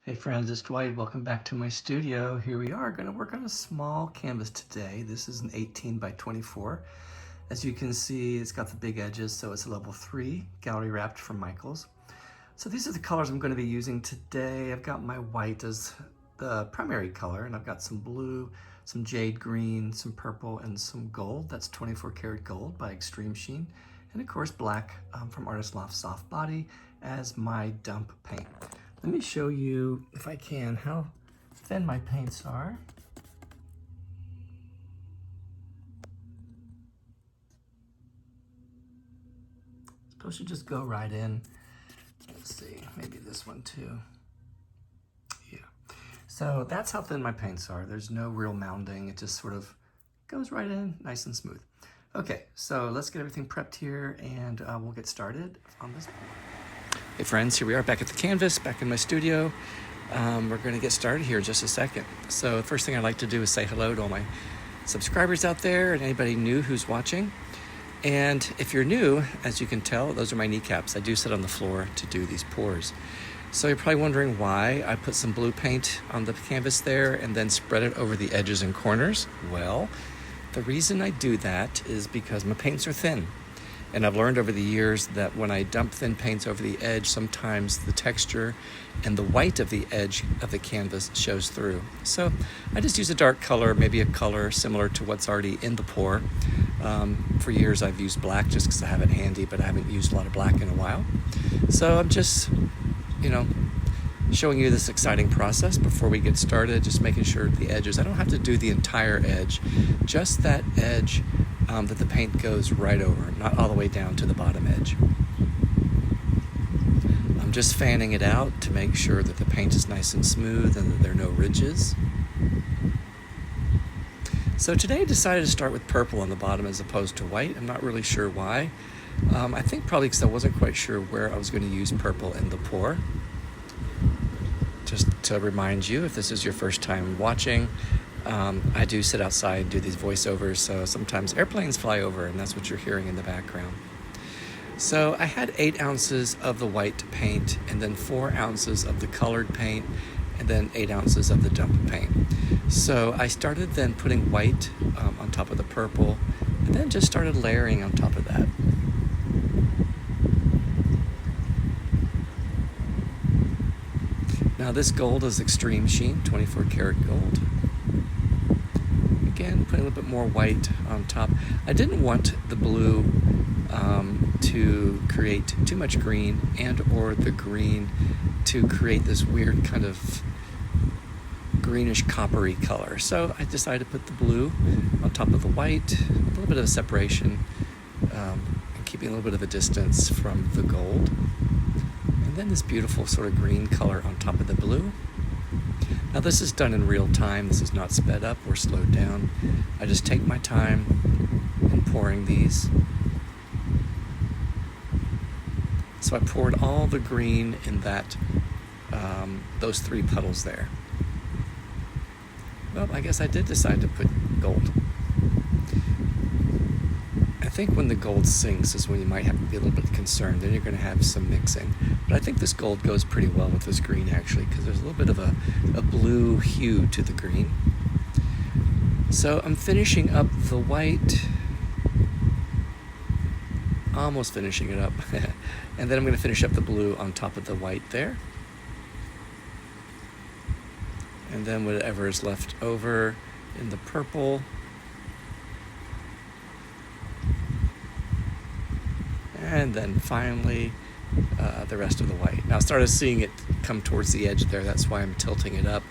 Hey friends, it's Dwight. Welcome back to my studio. Here we are going to work on a small canvas today. This is an 18 by 24. As you can see, it's got the big edges, so it's a level 3, gallery wrapped from Michaels. So these are the colors I'm going to be using today. I've got my white as the primary color, and I've got some blue, some jade green, some purple, and some gold. That's 24 karat gold by Extreme Sheen. And of course, black from Artist Loft Soft Body as my dump paint. Let me show you, if I can, how thin my paints are. It's supposed to just go right in. Let's see, maybe this one too. Yeah. So that's how thin my paints are. There's no real mounding. It just sort of goes right in, nice and smooth. Okay, so let's get everything prepped here and we'll get started on this board. Hey friends, here we are back at the canvas, back in my studio. We're going to get started here in just a second. So the first thing I'd like to do is say hello to all my subscribers out there and anybody new who's watching. And if you're new, as you can tell, those are my kneecaps. I do sit on the floor to do these pours. So you're probably wondering why I put some blue paint on the canvas there and then spread it over the edges and corners. Well, the reason I do that is because my paints are thin. And I've learned over the years that when I dump thin paints over the edge, sometimes the texture and the white of the edge of the canvas shows through. So I just use a dark color, maybe a color similar to what's already in the pour. For years I've used black just because I have it handy, but I haven't used a lot of black in a while. So I'm just, showing you this exciting process before we get started, just making sure the edges, I don't have to do the entire edge, just that edge that the paint goes right over, not all the way down to the bottom edge. I'm just fanning it out to make sure that the paint is nice and smooth and that there are no ridges. So today I decided to start with purple on the bottom as opposed to white. I'm not really sure why. I think probably because I wasn't quite sure where I was going to use purple in the pour. Just to remind you, if this is your first time watching, I do sit outside and do these voiceovers, so sometimes airplanes fly over and that's what you're hearing in the background. So I had 8 ounces of the white paint and then 4 ounces of the colored paint and then 8 ounces of the dump paint. So I started then putting white on top of the purple and then just started layering on top of that. Now this gold is Extreme Sheen, 24 karat gold. Again, putting a little bit more white on top. I didn't want the blue to create too much green and or the green to create this weird kind of greenish coppery color. So I decided to put the blue on top of the white, a little bit of a separation, and keeping a little bit of a distance from the gold. And then this beautiful sort of green color on top of the blue. Now this is done in real time. This is not sped up or slowed down. I just take my time in pouring these. So I poured all the green in that, those 3 puddles there. Well, I guess I did decide to put gold. I think when the gold sinks is when you might have to be a little bit concerned. Then you're going to have some mixing. But I think this gold goes pretty well with this green actually, because there's a little bit of a blue hue to the green. So I'm finishing up the white, almost finishing it up. And then I'm going to finish up the blue on top of the white there. And then whatever is left over in the purple. And then finally, the rest of the white. Now I started seeing it come towards the edge there. That's why I'm tilting it up.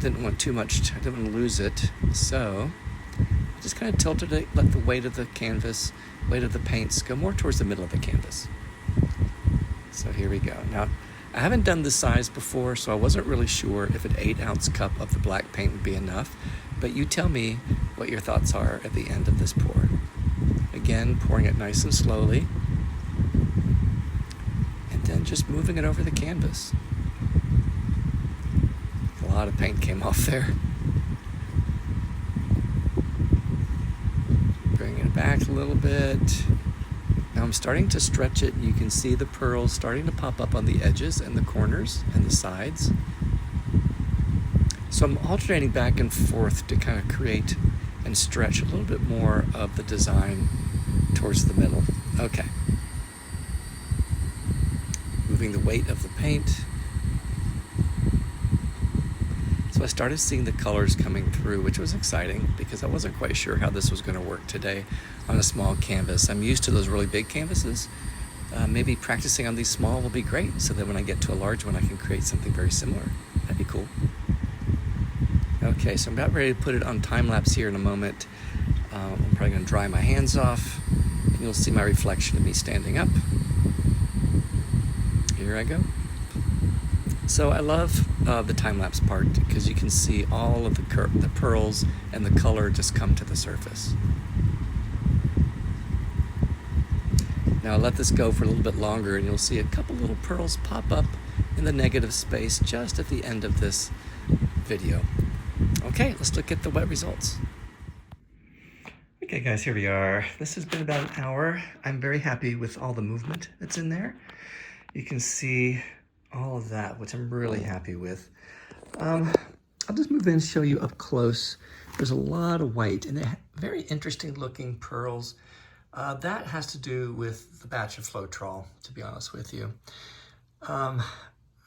Didn't want too much, I didn't want to lose it. So I just kind of tilted it, let the weight of the canvas, weight of the paints go more towards the middle of the canvas. So here we go. Now, I haven't done this size before, so I wasn't really sure if an 8-ounce cup of the black paint would be enough. But you tell me what your thoughts are at the end of this pour. Again, pouring it nice and slowly. And just moving it over the canvas. A lot of paint came off there. Bringing it back a little bit. Now I'm starting to stretch it. You can see the pearls starting to pop up on the edges and the corners and the sides. So I'm alternating back and forth to kind of create and stretch a little bit more of the design towards the middle. Okay. Moving the weight of the paint. So I started seeing the colors coming through, which was exciting because I wasn't quite sure how this was going to work today on a small canvas. I'm used to those really big canvases. Maybe practicing on these small will be great, so that when I get to a large one, I can create something very similar. That'd be cool. Okay, so I'm about ready to put it on time lapse here in a moment. I'm probably going to dry my hands off, and you'll see my reflection of me standing up. Here I go. So I love the time-lapse part because you can see all of the pearls and the color just come to the surface. Now I'll let this go for a little bit longer and you'll see a couple little pearls pop up in the negative space just at the end of this video. Okay, let's look at the wet results. Okay guys, here we are. This has been about an hour. I'm very happy with all the movement that's in there. You can see all of that, which I'm really happy with. I'll just move in and show you up close. There's a lot of white and very interesting looking pearls. That has to do with the batch of Floetrol, to be honest with you.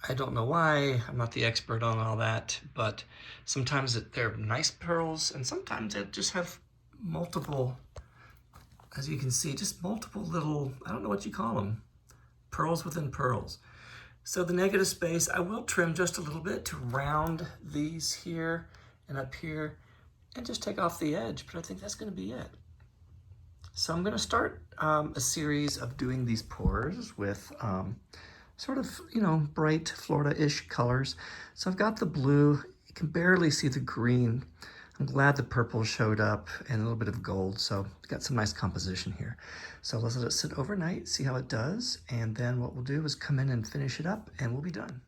I don't know why, I'm not the expert on all that, but sometimes they're nice pearls and sometimes they just have multiple, as you can see, just multiple little, I don't know what you call them, pearls within pearls. So the negative space, I will trim just a little bit to round these here and up here and just take off the edge, but I think that's gonna be it. So I'm gonna start a series of doing these pours with sort of, bright Florida-ish colors. So I've got the blue, you can barely see the green. I'm glad the purple showed up and a little bit of gold, so got some nice composition here. So let's let it sit overnight, see how it does, and then what we'll do is come in and finish it up and we'll be done.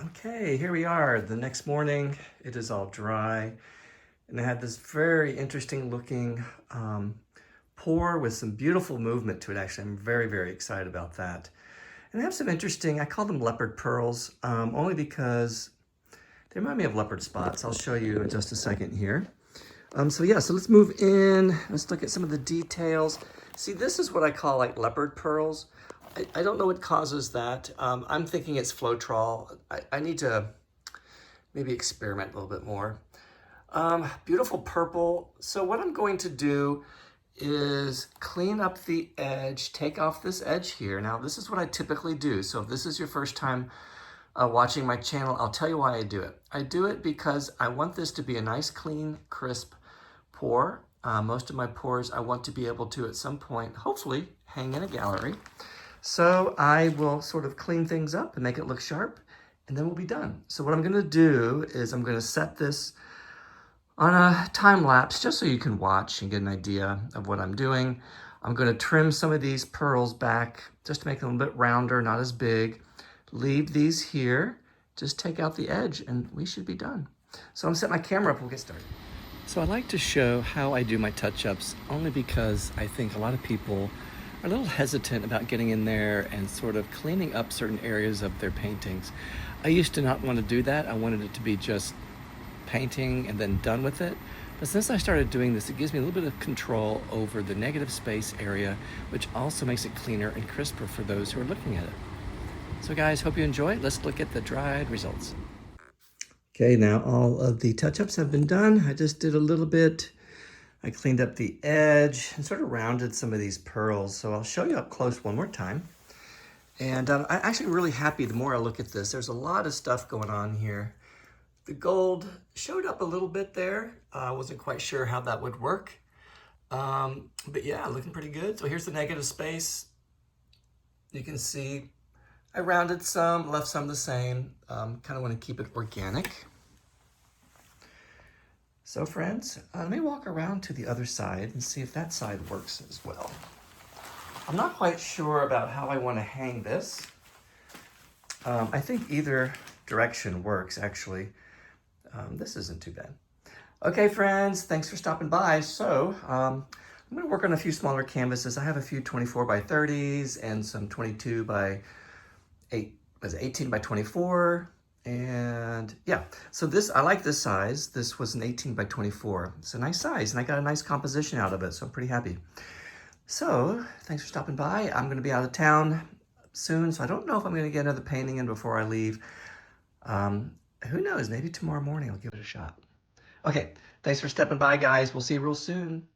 Okay, here we are. The next morning, it is all dry, and I had this very interesting looking pour with some beautiful movement to it. Actually, I'm very, very excited about that. And I have some interesting, I call them leopard pearls, only because they remind me of leopard spots. I'll show you in just a second here. So let's move in. Let's look at some of the details. See, this is what I call like leopard pearls. I don't know what causes that. I'm thinking it's Floetrol. I need to maybe experiment a little bit more. Beautiful purple. So what I'm going to do is clean up the edge, take off this edge here. Now, this is what I typically do. So if this is your first time watching my channel, I'll tell you why I do it. I do it because I want this to be a nice, clean, crisp pour. Most of my pours I want to be able to, at some point, hopefully, hang in a gallery. So I will sort of clean things up and make it look sharp, and then we'll be done. So what I'm gonna do is I'm gonna set this on a time lapse, just so you can watch and get an idea of what I'm doing. I'm gonna trim some of these pearls back just to make them a little bit rounder, not as big. Leave these here, just take out the edge and we should be done. So I'm setting my camera up, we'll get started. So I like to show how I do my touch-ups only because I think a lot of people are a little hesitant about getting in there and sort of cleaning up certain areas of their paintings. I used to not want to do that. I wanted it to be just painting and then done with it. But since I started doing this, it gives me a little bit of control over the negative space area, which also makes it cleaner and crisper for those who are looking at it. So guys, hope you enjoy it. Let's look at the dried results. Okay, now all of the touch-ups have been done. I just did a little bit. I cleaned up the edge and sort of rounded some of these pearls. So I'll show you up close one more time. And I'm actually really happy the more I look at this. There's a lot of stuff going on here. The gold showed up a little bit there. I wasn't quite sure how that would work. But yeah, looking pretty good. So here's the negative space. You can see I rounded some, left some the same. Kind of want to keep it organic. So friends, let me walk around to the other side and see if that side works as well. I'm not quite sure about how I want to hang this. I think either direction works, actually. This isn't too bad. Okay, friends, thanks for stopping by. So I'm going to work on a few smaller canvases. I have a few 24 by 30s and some 22 by 18 by 24. And yeah, so this, I like this size. This was an 18 by 24. It's a nice size, and I got a nice composition out of it, so I'm pretty happy. So thanks for stopping by. I'm gonna be out of town soon, so I don't know if I'm gonna get another painting in before I leave. Who knows, maybe tomorrow morning I'll give it a shot. Okay, thanks for stepping by, guys. We'll see you real soon.